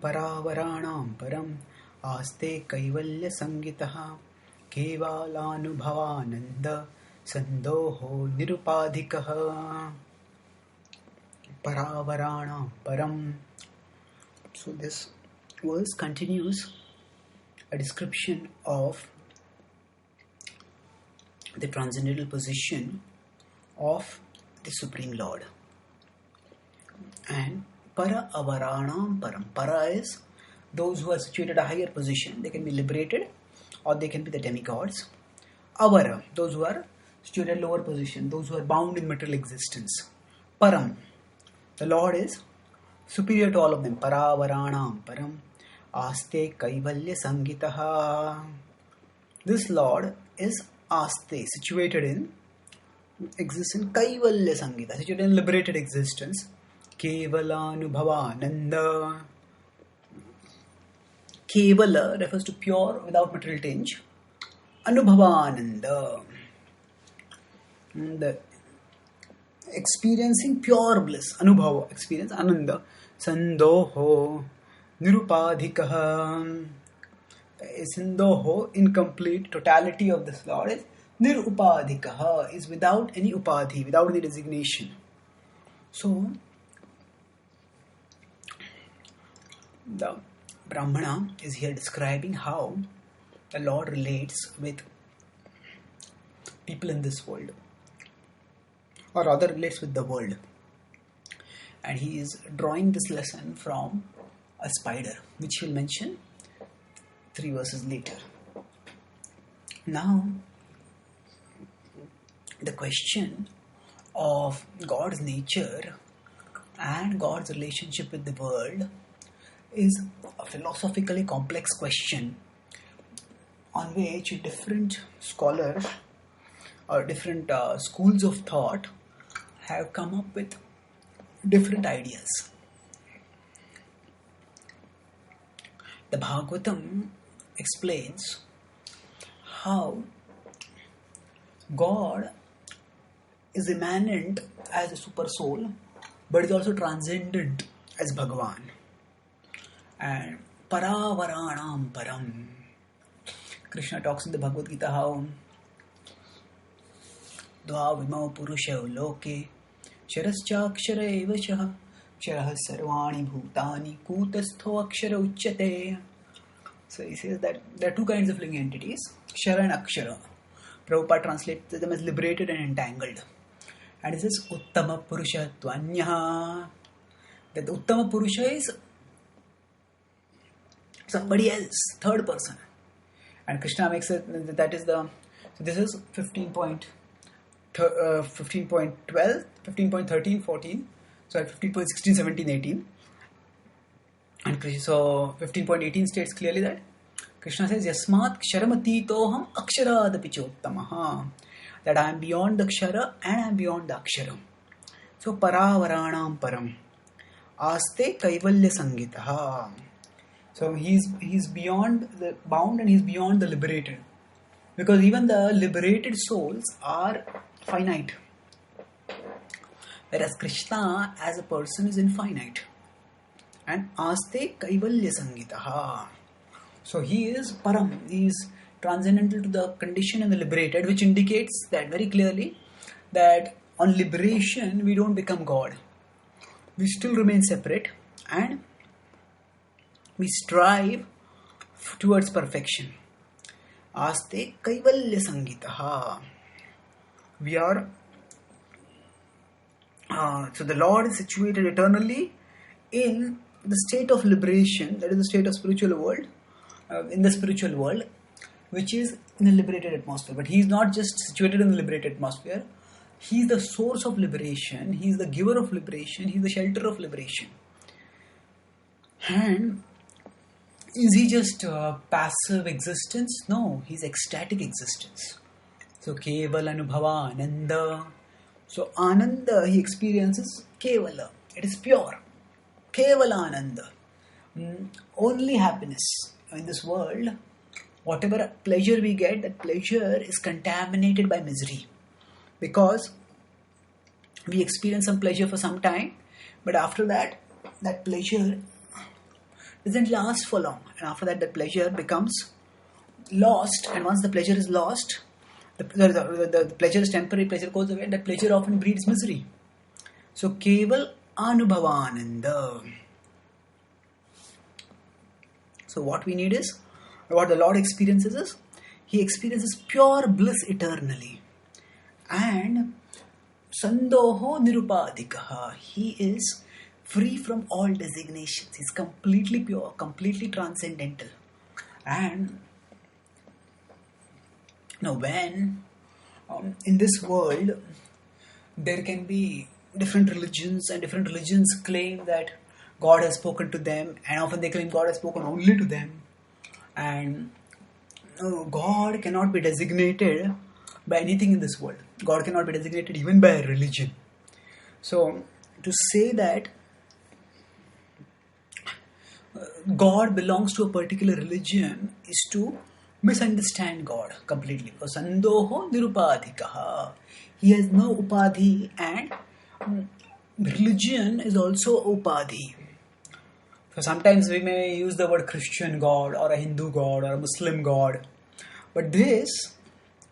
Paravaraṇāṃ param aste kaivalya sangitaha kevalanubhavananda sandoho nirupadhikaha. Paravaraṇāṃ param. So this verse continues a description of the transcendental position of the Supreme Lord. And para avaraṇāṃ param. Para is those who are situated at a higher position. They can be liberated or they can be the demigods. Avara, those who are situated at lower position, those who are bound in material existence. Param, the Lord is superior to all of them. Paravaraṇāṃ param aste kaivalya sangitaha. This Lord is aste, situated in existence, kaivalya sangita, situated in liberated existence. Kevalanubhavananda. Kevala refers to pure without material tinge. Anubhavananda, the experiencing pure bliss. Anubhava, experience. Ananda. Sandoho nirupadhikaha. Sandoho, incomplete, totality of this Lord is nirupadhikaha, is without any upadhi, without any designation. So the Brahmana is here describing how the Lord relates with people in this world, or rather relates with the world. And he is drawing this lesson from a spider, which he will mention 3 verses later. Now, the question of God's nature and God's relationship with the world is a philosophically complex question on which different scholars or different schools of thought have come up with different ideas. The Bhagavatam explains how God is immanent as a super soul, but is also transcendent as Bhagavan. And paravaraṇāṃ param. Krishna talks in the Bhagavad Gita how dvā vimau purushav loke ksharaschakshara eva shaha ksharaha sarvāni bhūtāni kūtastho akshara uchyate. So he says that there are 2 kinds of living entities, kshara and akshara. Prabhupada translates them as liberated and entangled. And he says uttama purusha tvanyaha, that the uttama purusha is somebody else, third person. And Krishna makes it, that is the, so this is 15.12, 15.13, 14, sorry, 15.16, 17, 18. And so 15.18 states clearly that Krishna says, Yasmat ksharamati-toham akshara-dapi chottamaha, that I am beyond the kshara and I am beyond the akshara. So paravaraṇāṃ param aste kaivalya sangitaha. So he's beyond the bound and he's beyond the liberated. Because even the liberated souls are finite. Whereas Krishna as a person is infinite. And aste kaivalya sangitaha. So he is param, he is transcendental to the condition and the liberated, which indicates that very clearly that on liberation we don't become God. We still remain separate and we strive towards perfection. Aste kaivalya sangitaha. We are so the Lord is situated eternally in the state of liberation, that is the state of spiritual world, in the spiritual world, which is in a liberated atmosphere. But he is not just situated in the liberated atmosphere. He is the source of liberation. He is the giver of liberation. He is the shelter of liberation. And is he just passive existence? No, he is ecstatic existence. So kevala anubhava ananda. So ananda he experiences kevala. It is pure. Kevala ananda. Only happiness. In this world, whatever pleasure we get, that pleasure is contaminated by misery. Because we experience some pleasure for some time, but after that, that pleasure doesn't last for long. And after that, the pleasure becomes lost. And once the pleasure is lost, the pleasure is temporary, pleasure goes away, and that pleasure often breeds misery. So, Keval Anubhavananda. So, what we need is, what the Lord experiences is, He experiences pure bliss eternally. And Sandoho Nirupadikaha. He is free from all designations. He's completely pure, completely transcendental. And now, when in this world there can be different religions, and different religions claim that God has spoken to them, and often they claim God has spoken only to them, and God cannot be designated by anything in this world. God cannot be designated even by a religion. So, to say that God belongs to a particular religion is to misunderstand God completely. Because Sandoho Nirupadhikaha. He has no upadhi, and religion is also upadhi. So sometimes we may use the word Christian God or a Hindu God or a Muslim God. But this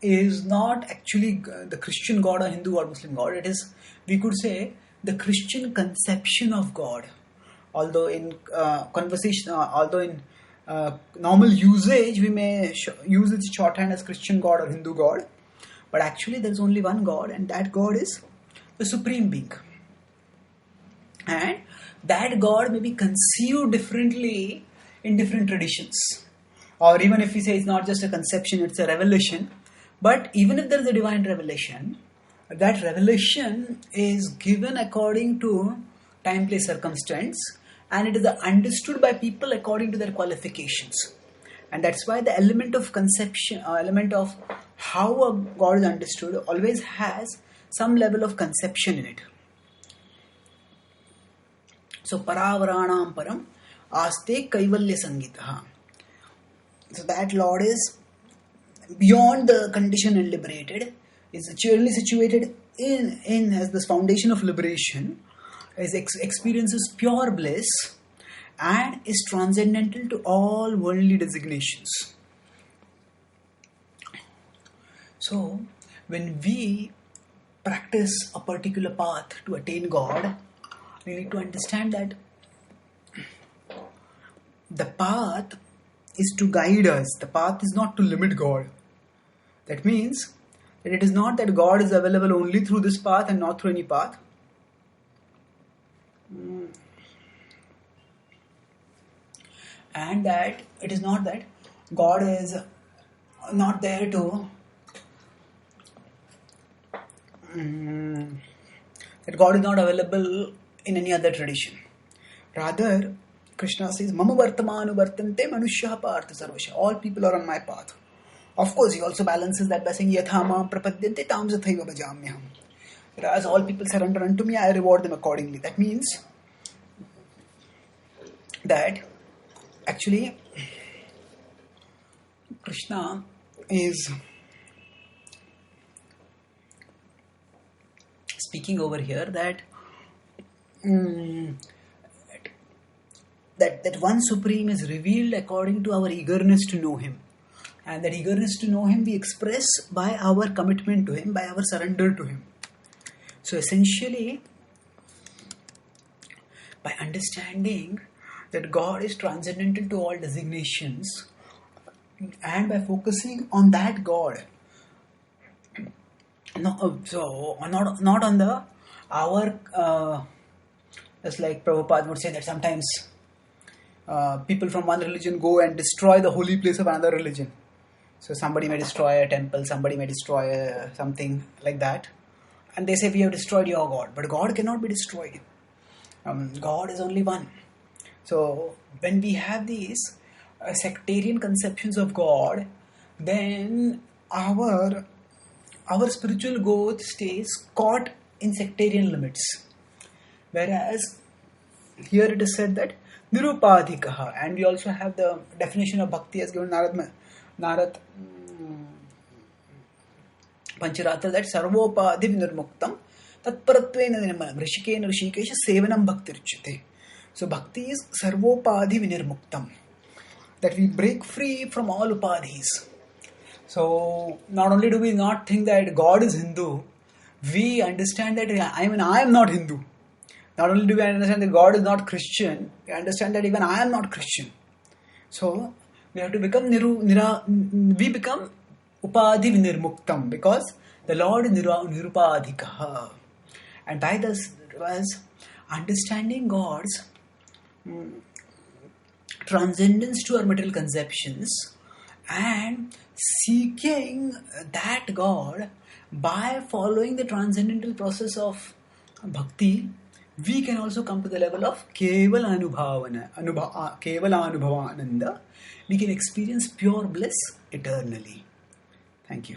is not actually the Christian God or Hindu or Muslim God. It is, we could say, the Christian conception of God. Although in normal usage, we may use its shorthand as Christian God or Hindu God. But actually there is only one God, and that God is the Supreme Being. And that God may be conceived differently in different traditions. Or even if we say it's not just a conception, it's a revelation. But even if there is a divine revelation, that revelation is given according to time, place, circumstance, and it is understood by people according to their qualifications. And that's why the element of conception, element of how a God is understood, always has some level of conception in it. So, Paravaranam Param Aste Kaivalya Sangitaha. So, that Lord is beyond the condition and liberated, is actually situated in as this foundation of liberation, experiences pure bliss, and is transcendental to all worldly designations. So, when we practice a particular path to attain God, we need to understand that the path is to guide us. The path is not to limit God. That means that it is not that God is available only through this path and not through any path. And that it is not that God is not there to that God is not available in any other tradition. Rather, Krishna says, Mama Vartamanu Vartante Manushya Partha Sarvasya. All people are on my path. Of course, he also balances that by saying, Yathama Prapadyante Tam Sathaiva Bhajamyaham. Whereas all people surrender unto me, I reward them accordingly. That means that actually Krishna is speaking over here that that one Supreme is revealed according to our eagerness to know Him. And that eagerness to know Him we express by our commitment to Him, by our surrender to Him. So essentially, by understanding that God is transcendental to all designations, and by focusing on that God, not on the just like Prabhupada would say that sometimes people from one religion go and destroy the holy place of another religion. So somebody may destroy a temple, somebody may destroy something like that, and they say we have destroyed your God, but God cannot be destroyed. God is only one. So when we have these sectarian conceptions of God, then our spiritual growth stays caught in sectarian limits. Whereas here it is said that Nirupadhikaha, and we also have the definition of bhakti as given Narad Pancharatra, that Sarvopadhi Vinirmuktam Tatparatvena Nirmanam Rishikena Rishikesha Sevanam Bhakti Richate. So bhakti is sarvopadhi vinirmuktam, that we break free from all upadhis. So not only do we not think that God is Hindu, we understand that I am not Hindu. Not only do we understand that God is not Christian, we understand that even I am not Christian. So we have to become we become upadhi vinirmuktam, because the Lord is nirupadhikaha. And by this was understanding God's transcendence to our material conceptions and seeking that God by following the transcendental process of bhakti, we can also come to the level of kevala anubhavananda. We can experience pure bliss eternally. Thank you.